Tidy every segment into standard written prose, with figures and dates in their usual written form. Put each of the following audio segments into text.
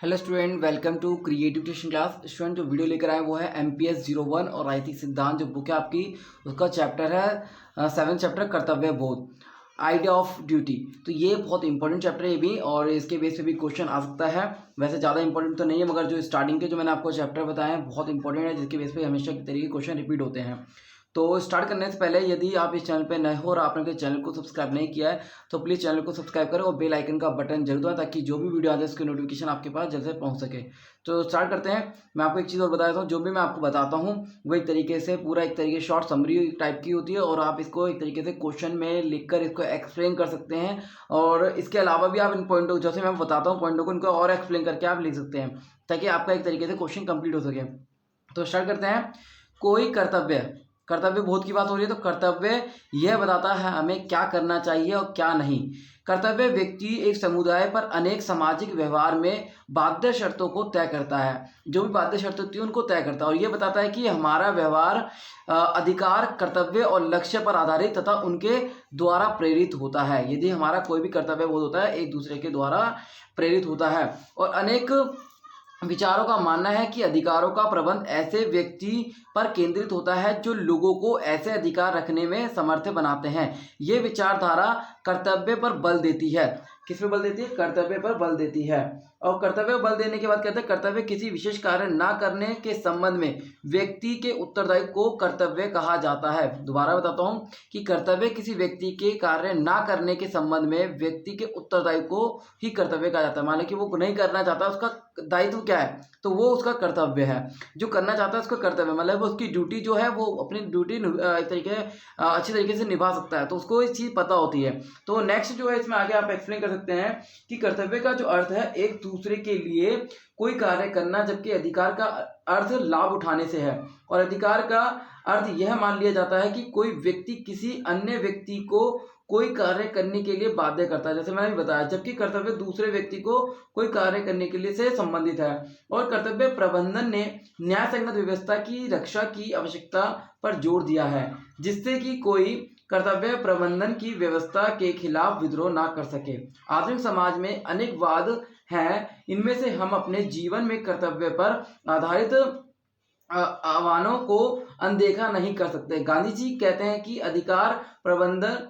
Hello student, welcome to creative tuition class. Student जो video लेकर आए वो है MPS 01 और राजनीतिक सिद्धांत जो बुक है आपकी, उसका चैप्टर है 7 चैप्टर कर्तव्य बोध, आइडिया ऑफ ड्यूटी। तो ये बहुत इंपॉर्टेंट चैप्टर है ये भी, और इसके बेस पे भी क्वेश्चन आ सकता है। वैसे ज़्यादा इंपॉर्टेंट तो नहीं है, मगर जो स्टार्टिंग के जो मैंने आपको चैप्टर बताए हैं बहुत इंपॉर्टेंट है, जिसके बेस पे हमेशा की तरीके क्वेश्चन रिपीट होते हैं। तो स्टार्ट करने से पहले यदि आप इस चैनल पे नए हो और आपने चैनल को सब्सक्राइब नहीं किया है तो प्लीज़ चैनल को सब्सक्राइब करें और बेल आइकन का बटन जरूर दबाएं, ताकि जो भी वीडियो आते हैं उसकी नोटिफिकेशन आपके पास जल्द से पहुंच सके। तो स्टार्ट करते हैं। मैं आपको एक चीज़ और बता देता हूँ, जो भी मैं आपको बताता हूँ वो एक तरीके से पूरा एक तरीके शॉर्ट समरी टाइप की होती है, और आप इसको एक तरीके से क्वेश्चन में लिखकर इसको एक्सप्लेन कर सकते हैं। और इसके अलावा भी आप इन पॉइंटों, जैसे मैं बताता हूँ पॉइंटों को, इनको और एक्सप्लेन करके आप लिख सकते हैं, ताकि आपका एक तरीके से क्वेश्चन कंप्लीट हो सके। तो स्टार्ट करते हैं। कोई कर्तव्य, कर्तव्य बोध की बात हो रही है, तो कर्तव्य यह बताता है हमें क्या करना चाहिए और क्या नहीं। कर्तव्य व्यक्ति एक समुदाय पर अनेक सामाजिक व्यवहार में बाध्य शर्तों को तय करता है, जो भी बाध्य शर्तें होती है उनको तय करता है, और यह बताता है कि हमारा व्यवहार अधिकार, कर्तव्य और लक्ष्य पर आधारित तथा उनके द्वारा प्रेरित होता है। यदि हमारा कोई भी कर्तव्य बोध होता है एक दूसरे के द्वारा प्रेरित होता है। और अनेक विचारों का मानना है कि अधिकारों का प्रबंध ऐसे व्यक्ति पर केंद्रित होता है जो लोगों को ऐसे अधिकार रखने में समर्थ बनाते हैं। ये विचारधारा कर्तव्य पर बल देती है। किस पे बल देती है? कर्तव्य पर बल देती है। और कर्तव्य पर बल देने के बाद कहते हैं कर्तव्य किसी विशेष कार्य ना करने के संबंध में व्यक्ति के उत्तरदायित्व को कर्तव्य कहा जाता है। दोबारा बताता हूँ कि कर्तव्य किसी व्यक्ति के कार्य ना करने के संबंध में व्यक्ति के उत्तरदायित्व को ही कर्तव्य कहा जाता है। मान लो कि वो नहीं करना चाहता, उसका दायित्व क्या है? तो वो उसका कर्तव्य है। जो करना चाहता है उसका कर्तव्य, मतलब उसकी ड्यूटी जो है वो अपनी ड्यूटी एक तरीके अच्छी तरीके से निभा सकता है, तो उसको इस चीज़ पता होती है। तो नेक्स्ट जो है इसमें आगे आप एक्सप्लेन कर सकते हैं कि कर्तव्य का जो अर्थ है एक दूसरे के लिए कोई कार्य करना, जबकि अधिकार का अर्थ लाभ उठाने से है। और अधिकार का अर्थ यह मान लिया जाता है कि कोई व्यक्ति किसी अन्य व्यक्ति को कोई कार्य करने के लिए बाध्य करता है, जैसे मैंने भी बताया। जबकि कर्तव्य दूसरे व्यक्ति को कोई कार्य करने के लिए से संबंधित है। और कर्तव्य प्रबंधन ने न्याय संगत व्यवस्था की रक्षा की आवश्यकता पर जोर दिया है, जिससे कि कोई कर्तव्य प्रबंधन की व्यवस्था के खिलाफ विद्रोह ना कर सके। आधुनिक समाज में अनेक वाद हैं, इनमें से हम अपने जीवन में कर्तव्य पर आधारित आह्वानों को अनदेखा नहीं कर सकते। गांधी जी कहते हैं कि अधिकार प्रबंधन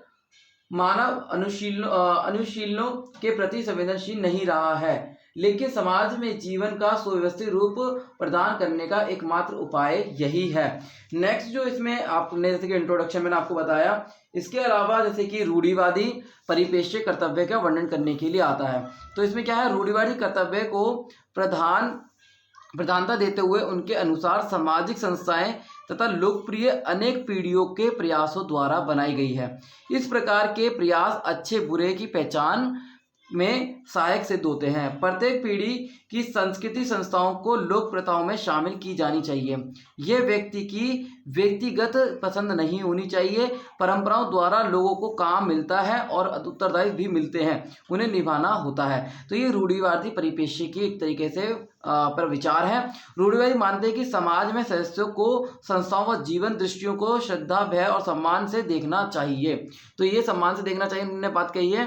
मानव अनुशीलनों के प्रति संवेदनशील नहीं रहा है, लेकिन समाज में जीवन का सुव्यवस्थित रूप प्रदान करने का एकमात्र उपाय यही है। नेक्स्ट जो इसमें आपने, जैसे कि इंट्रोडक्शन में आपको बताया, इसके अलावा जैसे कि रूढ़िवादी परिपेक्ष्य कर्तव्य का वर्णन करने के लिए आता है। तो इसमें क्या है? रूढ़िवादी कर्तव्य को प्रधानता देते हुए उनके अनुसार सामाजिक संस्थाएं तथा लोकप्रिय अनेक पीढ़ियों के प्रयासों द्वारा बनाई गई है। इस प्रकार के प्रयास अच्छे बुरे की पहचान में सहायक सिद्ध होते हैं। प्रत्येक पीढ़ी की संस्कृति संस्थाओं को लोक प्रथाओं में शामिल की जानी चाहिए। यह व्यक्ति की व्यक्तिगत पसंद नहीं होनी चाहिए। परंपराओं द्वारा लोगों को काम मिलता है और उत्तरदायित्व भी मिलते हैं, उन्हें निभाना होता है। तो ये रूढ़िवादी परिपेक्ष्य की एक तरीके से पर विचार है। रूढ़िवादी मानते हैं कि समाज में सदस्यों को संस्थाओं व जीवन दृष्टियों को श्रद्धा, भय और सम्मान से देखना चाहिए। तो ये सम्मान से देखना चाहिए, उन्होंने बात कही है,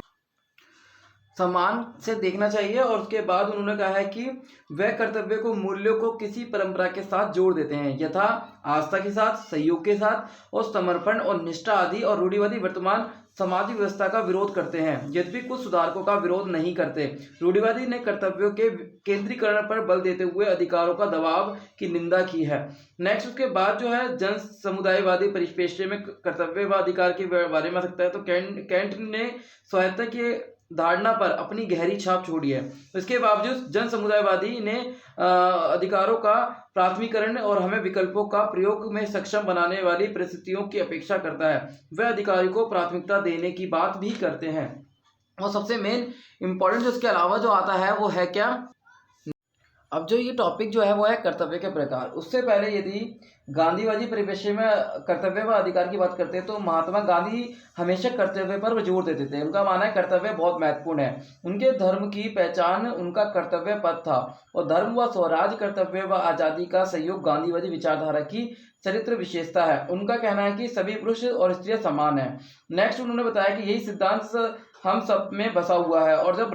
सम्मान से देखना चाहिए। और उसके बाद उन्होंने कहा है कि वह कर्तव्य को मूल्यों को किसी परंपरा के साथ जोड़ देते हैं, यथा आस्था के साथ, सहयोग के साथ और समर्पण और निष्ठा आदि। और रूढ़िवादी वर्तमान सामाजिक व्यवस्था का विरोध करते हैं, यद्यपि कुछ सुधारकों का विरोध नहीं करते। रूढ़िवादी ने कर्तव्यों के केंद्रीकरण पर बल देते हुए अधिकारों का दबाव की निंदा की है। नेक्स्ट उसके बाद जो है जन समुदायवादी परिप्रेक्ष्य में कर्तव्य व अधिकार के बारे में आ सकता है। तो कैंट ने स्वायत्तता के धारणा पर अपनी गहरी छाप छोड़ी है। इसके बावजूद जन समुदायवादी ने अधिकारों का प्राथमिकरण और हमें विकल्पों का प्रयोग में सक्षम बनाने वाली परिस्थितियों की अपेक्षा करता है। वह अधिकारी को प्राथमिकता देने की बात भी करते हैं। और सबसे मेन इंपॉर्टेंट जो इसके अलावा जो आता है वो है क्या? अब जो ये टॉपिक जो है वो है कर्तव्य के प्रकार। उससे पहले यदि गांधीवादी परिप्रेक्ष्य में कर्तव्य व अधिकार की बात करते हैं तो महात्मा गांधी हमेशा कर्तव्य पर जोर देते थे। उनका मानना है कर्तव्य बहुत महत्वपूर्ण है। उनके धर्म की पहचान उनका कर्तव्य पद था, और धर्म व स्वराज, कर्तव्य व आज़ादी का सहयोग गांधीवादी विचारधारा की चरित्र विशेषता है। उनका कहना है कि सभी पुरुष और स्त्रियां समान है। नेक्स्ट उन्होंने बताया कि यही सिद्धांत हम सब में बसा हुआ है, और जब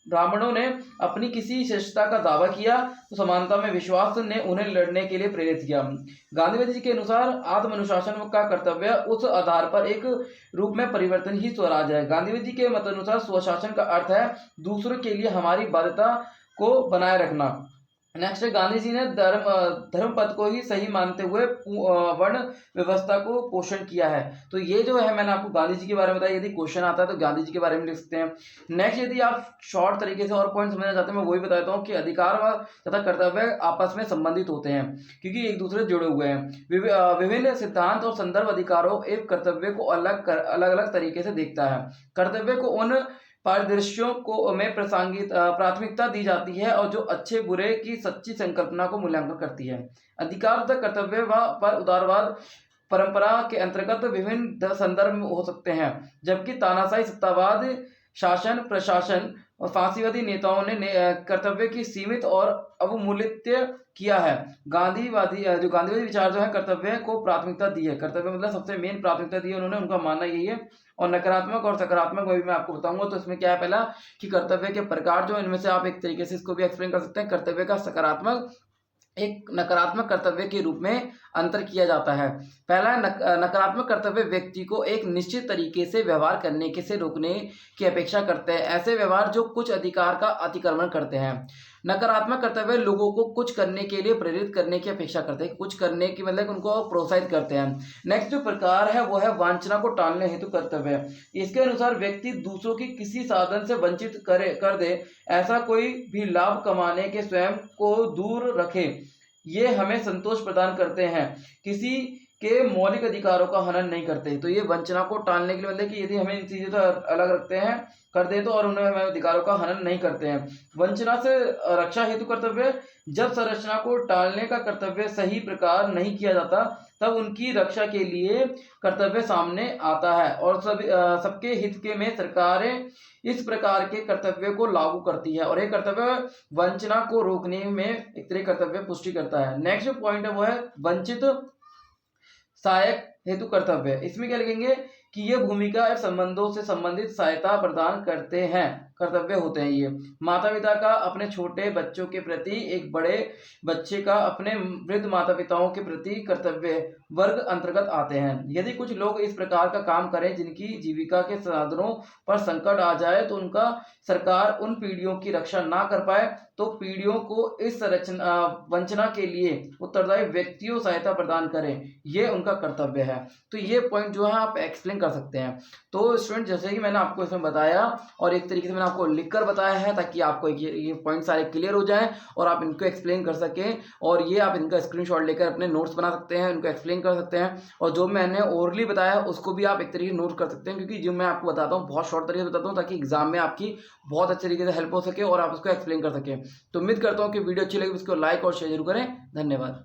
ब्राह्मणों ने अपनी किसी श्रेष्ठता का दावा किया तो समानता में विश्वास ने उन्हें लड़ने के लिए प्रेरित किया। गांधीवादी जी के अनुसार आत्मानुशासन का कर्तव्य उस आधार पर एक रूप में परिवर्तन ही स्वराज है। गांधीवादी जी के मतानुसार स्वशासन का अर्थ है दूसरों के लिए हमारी बाध्यता को बनाए रखना। नेक्स्ट, गांधी जी ने धर्म पद को ही सही मानते हुए वर्ण व्यवस्था को पोषण किया है। तो ये जो है मैंने आपको गांधी जी के बारे में बताया। यदि क्वेश्चन आता है तो गांधी जी के बारे में लिख सकते हैं। नेक्स्ट, यदि आप शॉर्ट तरीके से और पॉइंट समझना चाहते हैं, मैं वही बताता हूँ कि अधिकार तथा कर्तव्य आपस में संबंधित होते हैं क्योंकि एक दूसरे जुड़े हुए हैं। विभिन्न सिद्धांत और संदर्भ अधिकारों एवं कर्तव्य को अलग अलग तरीके से देखता है। कर्तव्य को उन परिदृश्यों को में प्राथमिकता दी जाती है और जो अच्छे बुरे की सच्ची संकल्पना को मूल्यांकन करती है। अधिकार तथा कर्तव्य पर उदारवाद परंपरा के अंतर्गत विभिन्न संदर्भ हो सकते हैं, जबकि तानाशाही सत्तावाद शासन प्रशासन और फांसीवादी नेताओं ने कर्तव्य की सीमित और अवमूल्यित किया है। गांधीवादी विचार जो है कर्तव्य को प्राथमिकता दी है। कर्तव्य मतलब सबसे मेन प्राथमिकता दी है उन्होंने, उनका मानना यही है। और नकारात्मक और सकारात्मक वही मैं आपको बताऊंगा। तो इसमें क्या है, पहला कि कर्तव्य के प्रकार जो इनमें से आप एक तरीके से इसको भी एक्सप्लेन कर सकते हैं। कर्तव्य का सकारात्मक एक नकारात्मक कर्तव्य के रूप में अंतर किया जाता है। पहला नकारात्मक कर्तव्य व्यक्ति को एक निश्चित तरीके से व्यवहार करने के से रोकने की अपेक्षा करते हैं, ऐसे व्यवहार जो कुछ अधिकार का अतिक्रमण करते हैं। नकारात्मक कर्तव्य लोगों को कुछ करने के लिए प्रेरित करने की अपेक्षा करते हैं, कुछ करने की मतलब उनको प्रोत्साहित करते हैं। नेक्स्ट जो प्रकार है वो है वांछना को टालने हेतु कर्तव्य। इसके अनुसार व्यक्ति दूसरों की किसी साधन से वंचित कर दे, ऐसा कोई भी लाभ कमाने के स्वयं को दूर रखे, ये हमें संतोष प्रदान करते हैं, किसी के मौलिक अधिकारों का हनन नहीं करते। तो ये वंचना को टालने के लिए मतलब कि यदि हमें इन चीज़ों से अलग रखते हैं कर दे तो और उन्हें हमें अधिकारों का हनन नहीं करते हैं। वंचना से रक्षा हेतु कर्तव्य, जब संरचना को टालने का कर्तव्य सही प्रकार नहीं किया जाता तब उनकी रक्षा के लिए कर्तव्य सामने आता है और सबके हित के में सरकारें इस प्रकार के कर्तव्य को लागू करती है और ये कर्तव्य वंचना को रोकने में एक तरह कर्तव्य पुष्टि करता है। नेक्स्ट जो पॉइंट है वो है वंचित सहायक हेतु कर्तव्य। इसमें क्या लिखेंगे कि ये भूमिका और संबंधों से संबंधित सहायता प्रदान करते हैं कर्तव्य होते हैं। ये माता पिता का अपने छोटे बच्चों के प्रति, एक बड़े बच्चे का अपने वृद्ध माता पिताओं के प्रति कर्तव्य वर्ग अंतर्गत आते हैं। यदि कुछ लोग इस प्रकार का काम करें जिनकी जीविका के साधनों पर संकट आ जाए तो उनका सरकार उन पीढ़ियों की रक्षा ना कर पाए तो पीढ़ियों को इस वंचना के लिए उत्तरदायी व्यक्तियों सहायता प्रदान करें, ये उनका कर्तव्य है। तो ये पॉइंट जो है आप एक्सप्लेन कर सकते हैं। तो स्टूडेंट जैसे कि मैंने आपको इसमें बताया और एक तरीके से मैंने आपको लिखकर बताया है ताकि आपको ये पॉइंट सारे क्लियर हो जाएं और आप इनको एक्सप्लेन कर सकें और ये आप इनका स्क्रीनशॉट लेकर अपने नोट्स बना सकते हैं, इनको एक्सप्लेन कर सकते हैं। और जो मैंने ओरली बताया उसको भी आप एक तरीके से नोट कर सकते हैं क्योंकि जो मैं आपको बताता हूँ बहुत शॉर्ट तरीके से बताता हूँ ताकि एग्जाम में आपकी बहुत अच्छे तरीके से हेल्प हो सके और आप उसको एक्सप्लेन कर सकें। तो उम्मीद करता हूँ कि वीडियो अच्छी लगी, उसको लाइक और शेयर जरूर करें। धन्यवाद।